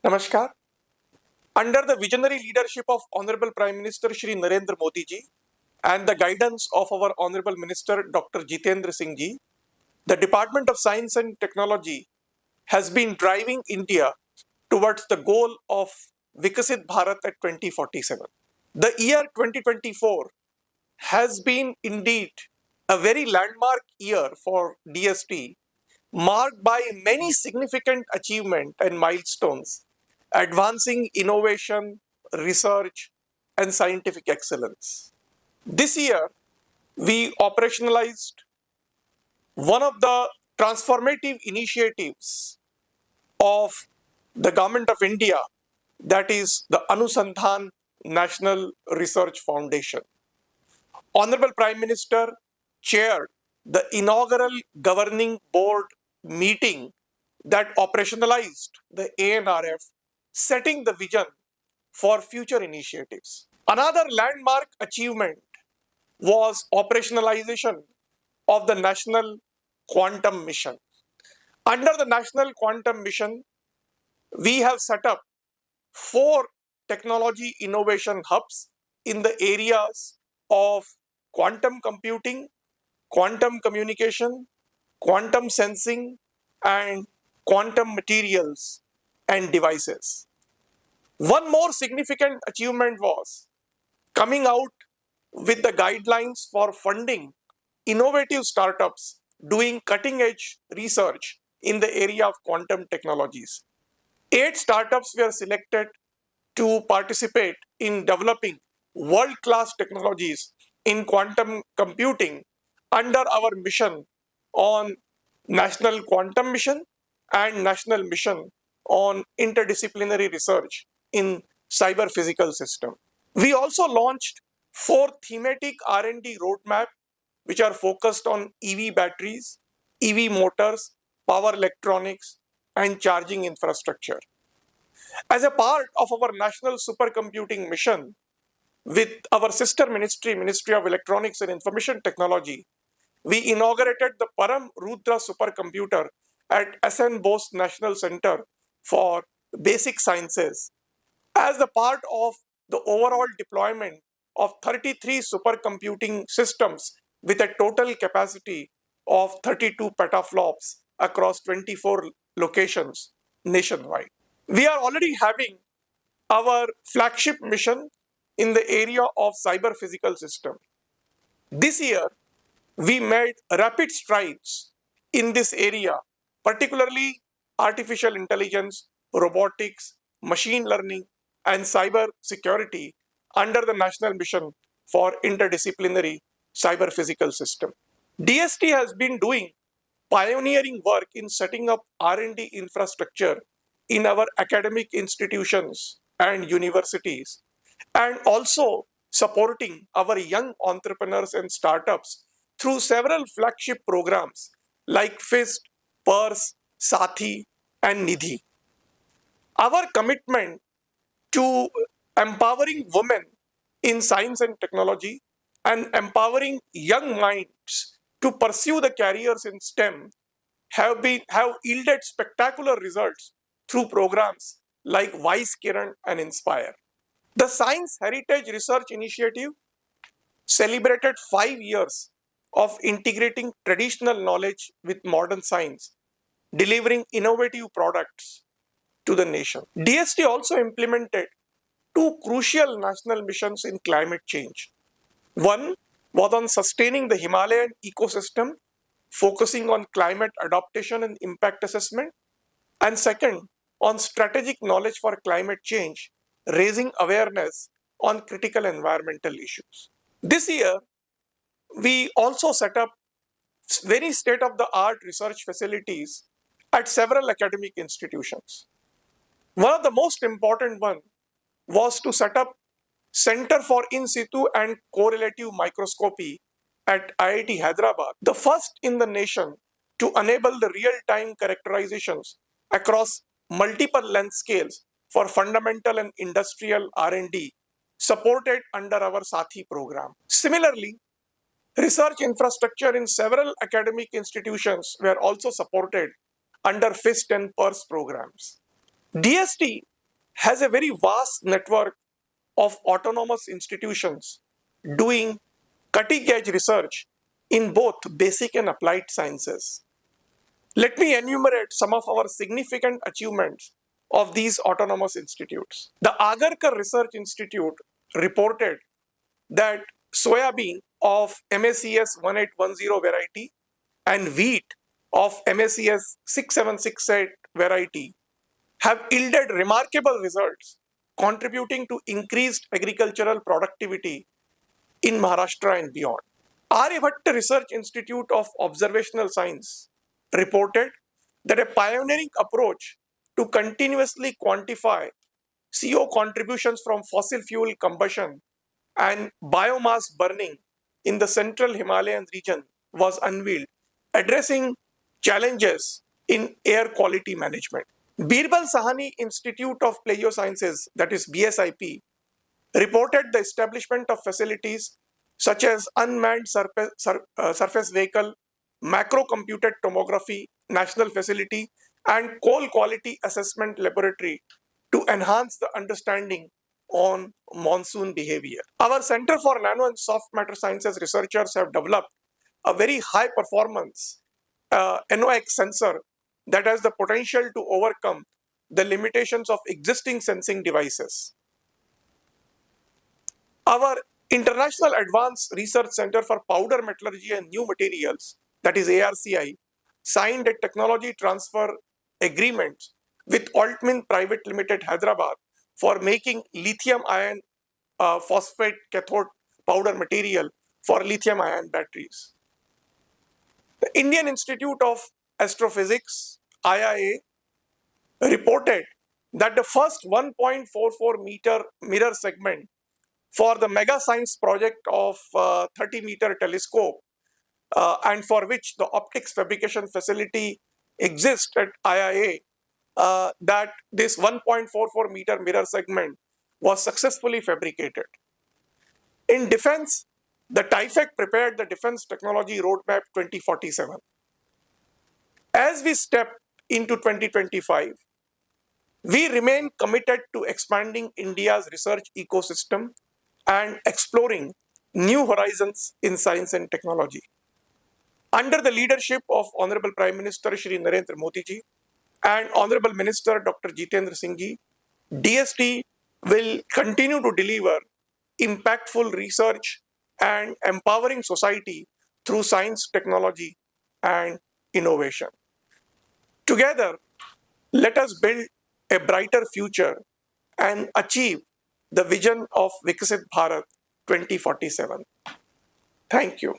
Namaskar. Under the visionary leadership of Honorable Prime Minister Shri Narendra Modi ji and the guidance of our Honorable Minister Dr. Jitendra Singh ji, the Department of Science and Technology has been driving India towards the goal of Vikasit Bharat at 2047. The year 2024 has been indeed a very landmark year for DST, marked by many significant achievements and milestones, advancing innovation, research, and scientific excellence. This year, we operationalized one of the transformative initiatives of the Government of India, that is the Anusandhan National Research Foundation. Honorable Prime Minister chaired the inaugural governing board meeting that operationalized the ANRF, setting the vision for future initiatives. Another landmark achievement was operationalization of the National Quantum Mission. Under the National Quantum Mission, we have set up 4 technology innovation hubs in the areas of quantum computing, quantum communication, quantum sensing, and quantum materials and devices. One more significant achievement was coming out with the guidelines for funding innovative startups doing cutting edge research in the area of quantum technologies. 8 startups were selected to participate in developing world class technologies in quantum computing under our mission on National Quantum Mission and National Mission on Interdisciplinary Research in Cyber Physical System. We also launched 4 thematic R&D roadmap which are focused on EV batteries, EV motors, power electronics, and charging infrastructure. As a part of our national supercomputing mission, with our sister ministry, Ministry of Electronics and Information Technology, we inaugurated the Param Rudra supercomputer at SN Bose National Center for Basic Sciences as a part of the overall deployment of 33 supercomputing systems with a total capacity of 32 petaflops across 24 locations nationwide. We are already having our flagship mission in the area of cyber physical system. This year, we made rapid strides in this area, particularly artificial intelligence, robotics, machine learning, and cyber security under the National Mission for Interdisciplinary Cyber Physical System. DST has been doing pioneering work in setting up R&D infrastructure in our academic institutions and universities, and also supporting our young entrepreneurs and startups through several flagship programs like FIST, PERS, Sathi, and Nidhi. Our commitment to empowering women in science and technology and empowering young minds to pursue the careers in STEM have yielded spectacular results through programs like Wise Kiran and Inspire. The Science Heritage Research Initiative celebrated 5 years of integrating traditional knowledge with modern science, delivering innovative products to the nation. DST also implemented 2 crucial national missions in climate change. One was on sustaining the Himalayan ecosystem, focusing on climate adaptation and impact assessment, and second, on strategic knowledge for climate change, raising awareness on critical environmental issues. This year, we also set up very state-of-the-art research facilities at several academic institutions. One of the most important one was to set up Center for In Situ and Correlative Microscopy at IIT Hyderabad, the first in the nation to enable the real-time characterizations across multiple length scales for fundamental and industrial R&D supported under our Sathi program. Similarly, research infrastructure in several academic institutions were also supported under FIST and PERS programs. DST has a very vast network of autonomous institutions doing cutting edge research in both basic and applied sciences. Let me enumerate some of our significant achievements of these autonomous institutes. The Agarkar Research Institute reported that soybean of MACS 1810 variety and wheat of MACS 6768 variety have yielded remarkable results, contributing to increased agricultural productivity in Maharashtra and beyond. Aryabhatta Research Institute of Observational Science reported that a pioneering approach to continuously quantify CO contributions from fossil fuel combustion and biomass burning in the central Himalayan region was unveiled, addressing challenges in air quality management. Birbal Sahani Institute of Pleio-Sciences, that is BSIP, reported the establishment of facilities such as unmanned surface vehicle, macro-computed tomography, national facility, and coal quality assessment laboratory to enhance the understanding on monsoon behavior. Our Center for Nano and Soft Matter Sciences researchers have developed a very high performance NOx sensor that has the potential to overcome the limitations of existing sensing devices. Our International Advanced Research Center for Powder Metallurgy and New Materials, that is ARCI, signed a technology transfer agreement with Altmin Private Limited Hyderabad for making lithium ion phosphate cathode powder material for lithium ion batteries. The Indian Institute of Astrophysics, IIA, reported that the first 1.44 meter mirror segment for the mega science project of 30-meter telescope and for which the optics fabrication facility exists at IIA, that this 1.44 meter mirror segment was successfully fabricated. In defense, the TIFEC prepared the Defense Technology Roadmap 2047. As we step into 2025, we remain committed to expanding India's research ecosystem and exploring new horizons in science and technology. Under the leadership of Honorable Prime Minister Shri Narendra Modi ji and Honorable Minister Dr. Jitendra Singh ji, DST will continue to deliver impactful research and empowering society through science, technology, and innovation. Together, let us build a brighter future and achieve the vision of Viksit Bharat 2047. Thank you.